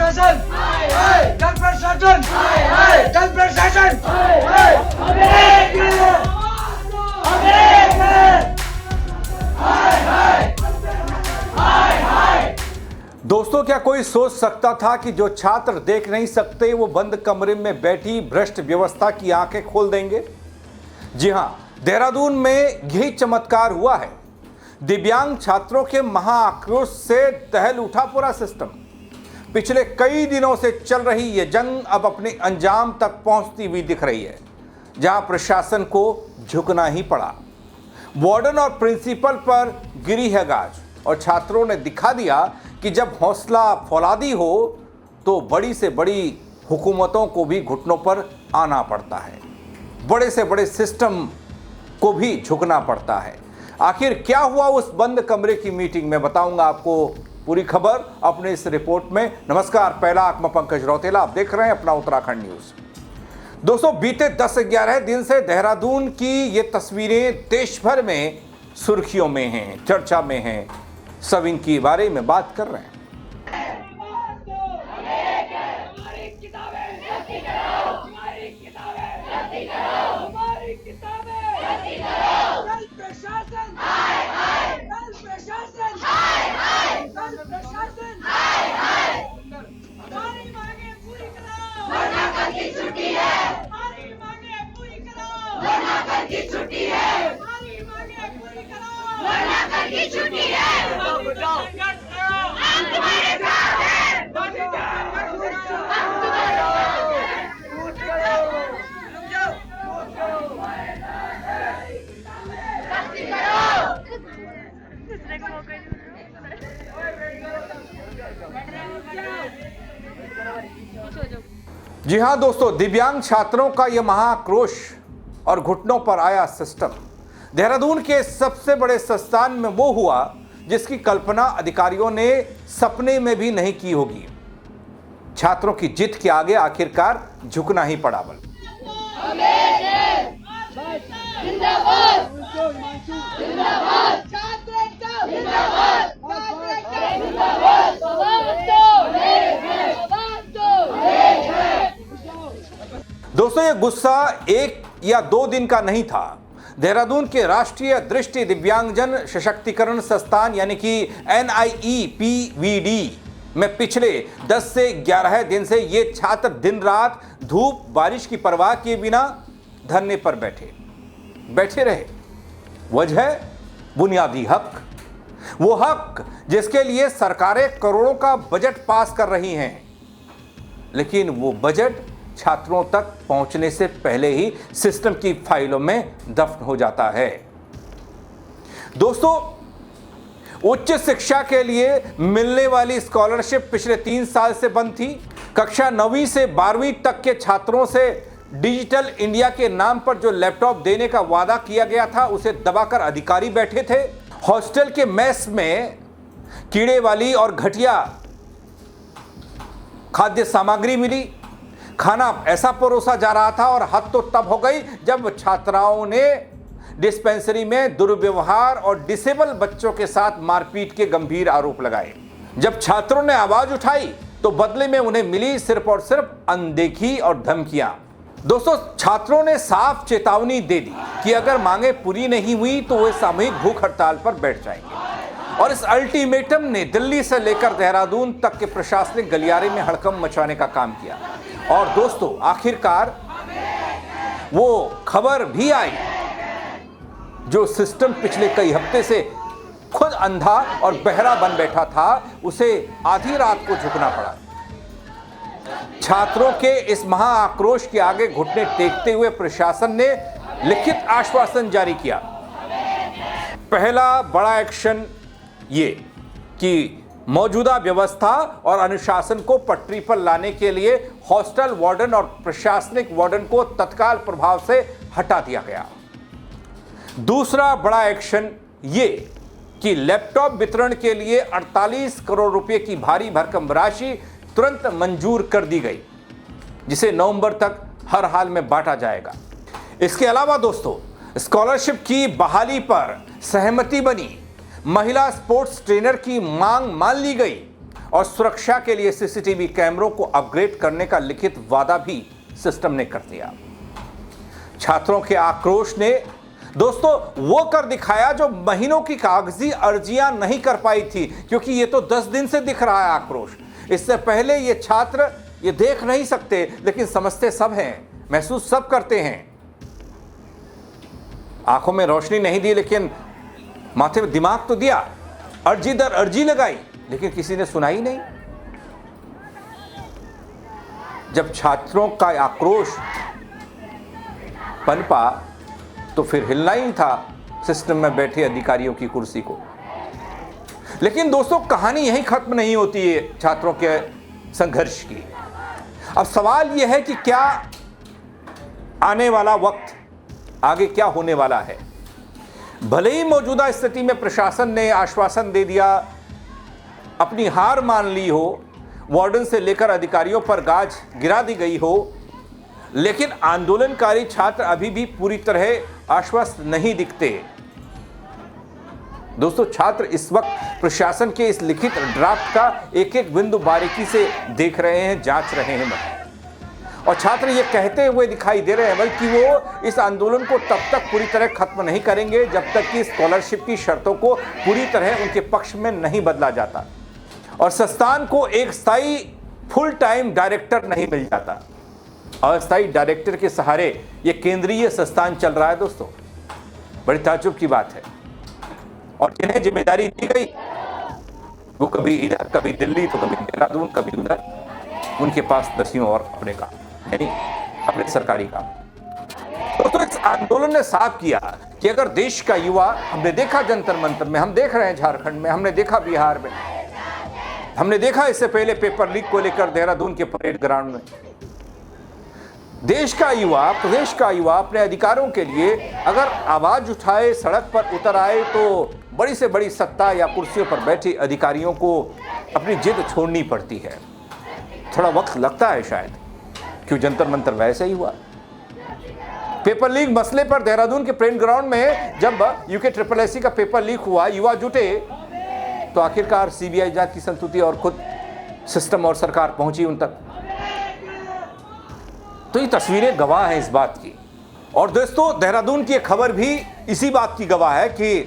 प्रशासन, जल प्रशासन, जल प्रशासन, दोस्तों, क्या कोई सोच सकता था कि जो छात्र देख नहीं सकते वो बंद कमरे में बैठी भ्रष्ट व्यवस्था की आंखें खोल देंगे? जी हां, देहरादून में यही चमत्कार हुआ है। दिव्यांग छात्रों के महाआक्रोश से दहल उठा पूरा सिस्टम। पिछले कई दिनों से चल रही ये जंग अब अपने अंजाम तक पहुंचती हुई दिख रही है, जहां प्रशासन को झुकना ही पड़ा। वार्डन और प्रिंसिपल पर गिरी है गाज और छात्रों ने दिखा दिया कि जब हौसला फौलादी हो तो बड़ी से बड़ी हुकूमतों को भी घुटनों पर आना पड़ता है, बड़े से बड़े सिस्टम को भी झुकना पड़ता है। आखिर क्या हुआ उस बंद कमरे की मीटिंग में, बताऊंगा आपको पूरी खबर अपने इस रिपोर्ट में। नमस्कार, पहला मैं पंकज रौतेला, आप देख रहे हैं अपना उत्तराखंड न्यूज। दोस्तों, बीते 10-11 दिन से देहरादून की ये तस्वीरें देश भर में सुर्खियों में हैं, चर्चा में हैं। सब इनके बारे में बात कर रहे हैं। जी हां दोस्तों, दिव्यांग छात्रों का यह महाक्रोश और घुटनों पर आया सिस्टम देहरादून के सबसे बड़े संस्थान में वो हुआ जिसकी कल्पना अधिकारियों ने सपने में भी नहीं की होगी। छात्रों की जिद के आगे आखिरकार झुकना ही पड़ा। बल दोस्तों, ये गुस्सा 1 या 2 दिन का नहीं था। देहरादून के राष्ट्रीय दृष्टि दिव्यांगजन सशक्तिकरण संस्थान यानी कि NIEPVD में पिछले 10 से 11 दिन से ये छात्र दिन रात धूप बारिश की परवाह किए बिना धरने पर बैठे रहे। वजह बुनियादी हक, वो हक जिसके लिए सरकारें करोड़ों का बजट पास कर रही हैं, लेकिन वो बजट छात्रों तक पहुंचने से पहले ही सिस्टम की फाइलों में दफन हो जाता है। दोस्तों, उच्च शिक्षा के लिए मिलने वाली स्कॉलरशिप पिछले 3 साल से बंद थी। कक्षा 9वीं से 12वीं तक के छात्रों से डिजिटल इंडिया के नाम पर जो लैपटॉप देने का वादा किया गया था, उसे दबाकर अधिकारी बैठे थे। हॉस्टल के मेस में कीड़े वाली और घटिया खाद्य सामग्री मिली। खाना ऐसा परोसा जा रहा था और हद तो तब हो गई जब छात्राओं ने डिस्पेंसरी में दुर्व्यवहार और डिसेबल बच्चों के साथ मारपीट के गंभीर आरोप लगाए। जब छात्रों ने आवाज उठाई तो बदले में उन्हें मिली सिर्फ और सिर्फ अनदेखी और धमकियां। दोस्तों, छात्रों ने साफ चेतावनी दे दी कि अगर मांगे पूरी नहीं हुई तो वे सामूहिक भूख हड़ताल पर बैठ जाएंगे। और इस अल्टीमेटम ने दिल्ली से लेकर देहरादून तक के प्रशासनिक गलियारे में हड़कंप मचाने का काम किया। और दोस्तों, आखिरकार वो खबर भी आई जो सिस्टम पिछले कई हफ्ते से खुद अंधा और बहरा बन बैठा था, उसे आधी रात को झुकना पड़ा। छात्रों के इस महाआक्रोश के आगे घुटने टेकते हुए प्रशासन ने लिखित आश्वासन जारी किया। पहला बड़ा एक्शन ये कि मौजूदा व्यवस्था और अनुशासन को पटरी पर लाने के लिए हॉस्टल वार्डन और प्रशासनिक वार्डन को तत्काल प्रभाव से हटा दिया गया। दूसरा बड़ा एक्शन ये कि लैपटॉप वितरण के लिए 48 करोड़ रुपए की भारी भरकम राशि तुरंत मंजूर कर दी गई, जिसे नवंबर तक हर हाल में बांटा जाएगा। इसके अलावा दोस्तों, स्कॉलरशिप की बहाली पर सहमति बनी। महिला स्पोर्ट्स ट्रेनर की मांग मान ली गई। और सुरक्षा के लिए सीसीटीवी कैमरों को अपग्रेड करने का लिखित वादा भी सिस्टम ने कर दिया। छात्रों के आक्रोश ने दोस्तों वो कर दिखाया जो महीनों की कागजी अर्जियां नहीं कर पाई थी, क्योंकि ये तो 10 दिन से दिख रहा है आक्रोश। इससे पहले ये छात्र ये देख नहीं सकते, लेकिन समझते सब हैं, महसूस सब करते हैं। आंखों में रोशनी नहीं दी, लेकिन माथे में दिमाग तो दिया। अर्जी दर अर्जी लगाई, लेकिन किसी ने सुना ही नहीं। जब छात्रों का आक्रोश पनपा तो फिर हिलना ही था सिस्टम में बैठे अधिकारियों की कुर्सी को। लेकिन दोस्तों कहानी यहीं खत्म नहीं होती है छात्रों के संघर्ष की। अब सवाल यह है कि क्या आने वाला वक्त, आगे क्या होने वाला है। भले ही मौजूदा स्थिति में प्रशासन ने आश्वासन दे दिया, अपनी हार मान ली हो, वार्डन से लेकर अधिकारियों पर गाज गिरा दी गई हो, लेकिन आंदोलनकारी छात्र अभी भी पूरी तरह आश्वस्त नहीं दिखते। दोस्तों छात्र इस वक्त प्रशासन के इस लिखित ड्राफ्ट का एक एक बिंदु बारीकी से देख रहे हैं, जांच रहे हैं। और छात्र ये कहते हुए दिखाई दे रहे हैं बल्कि वो इस आंदोलन को तब तक पूरी तरह खत्म नहीं करेंगे जब तक कि स्कॉलरशिप की शर्तों को पूरी तरह उनके पक्ष में नहीं बदला जाता और संस्थान को एक स्थायी फुल टाइम डायरेक्टर नहीं मिल जाता। अस्थायी डायरेक्टर के सहारे ये केंद्रीय संस्थान चल रहा है। दोस्तों बड़ी ताज्जुब की बात है। और जिन्हें जिम्मेदारी दी गई वो कभी इधर, कभी दिल्ली, तो कभी देहरादून, कभी उधर, उनके पास दसियों और अपने काम, यानी अपने सरकारी काम। तो इस आंदोलन ने साफ किया कि अगर देश का युवा, हमने देखा जंतर मंतर में, हम देख रहे हैं झारखंड में, हमने देखा बिहार में, हमने देखा इससे पहले पेपर लीक को लेकर देहरादून के परेड ग्राउंड में, देश का युवा, प्रदेश का युवा अपने अधिकारों के लिए अगर आवाज उठाए, सड़क पर उतर आए, तो बड़ी से बड़ी सत्ता या कुर्सियों पर बैठे अधिकारियों को अपनी जिद छोड़नी पड़ती है। थोड़ा वक्त लगता है शायद, क्यों जंतर मंतर वैसे ही हुआ। पेपर लीक मसले पर देहरादून के परेड ग्राउंड में जब यूके SSSC का पेपर लीक हुआ, युवा जुटे, तो आखिरकार सीबीआई जांच की संस्तुति और खुद सिस्टम और सरकार पहुंची उन तक। तो ये तस्वीरें गवाह हैं इस बात की। और दोस्तों देहरादून की खबर भी इसी बात की गवाह है कि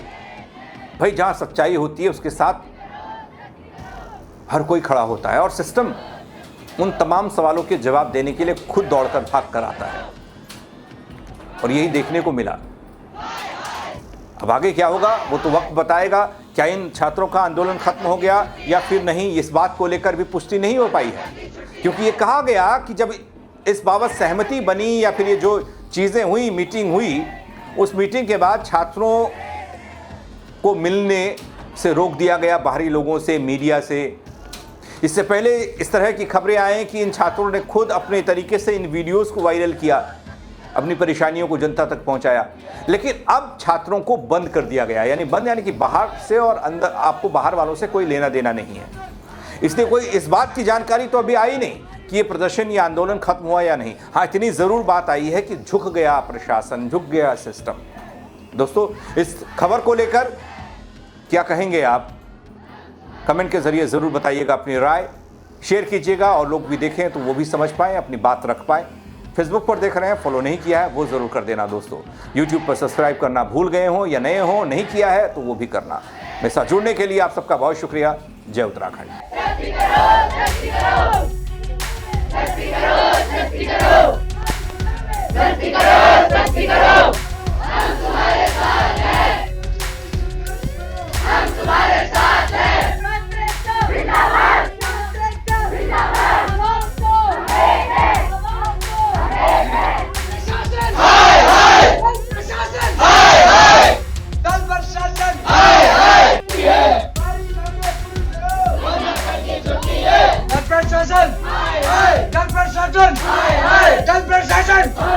भाई जहां सच्चाई होती है उसके साथ हर कोई खड़ा होता है और सिस्टम उन तमाम सवालों के जवाब देने के लिए खुद दौड़कर भाग कर आता है। और यही देखने को मिला। अब आगे क्या होगा वो तो वक्त बताएगा। क्या इन छात्रों का आंदोलन खत्म हो गया या फिर नहीं, इस बात को लेकर भी पुष्टि नहीं हो पाई है, क्योंकि ये कहा गया कि जब इस बाबत सहमति बनी या फिर ये जो चीज़ें हुई, मीटिंग हुई, उस मीटिंग के बाद छात्रों को मिलने से रोक दिया गया, बाहरी लोगों से, मीडिया से। इससे पहले इस तरह की खबरें आए कि इन छात्रों ने खुद अपने तरीके से इन वीडियोस को वायरल किया, अपनी परेशानियों को जनता तक पहुंचाया। लेकिन अब छात्रों को बंद कर दिया गया, यानी बंद यानी कि बाहर से और अंदर, आपको बाहर वालों से कोई लेना देना नहीं है। इसलिए कोई इस बात की जानकारी तो अभी आई नहीं कि ये प्रदर्शन या आंदोलन खत्म हुआ या नहीं। हाँ, इतनी ज़रूर बात आई है कि झुक गया प्रशासन, झुक गया सिस्टम। दोस्तों इस खबर को लेकर क्या कहेंगे आप? कमेंट के जरिए ज़रूर बताइएगा अपनी राय, शेयर कीजिएगा और लोग भी देखें तो वो भी समझ पाएँ, अपनी बात रख पाएँ। फेसबुक पर देख रहे हैं, फॉलो नहीं किया है वो ज़रूर कर देना दोस्तों। यूट्यूब पर सब्सक्राइब करना भूल गए हों या नए हों, नहीं किया है तो वो भी करना। मेरे साथ जुड़ने के लिए आप सबका बहुत शुक्रिया। जय उत्तराखंड। प्रशासन, जल प्रशासन, जल प्रशासन।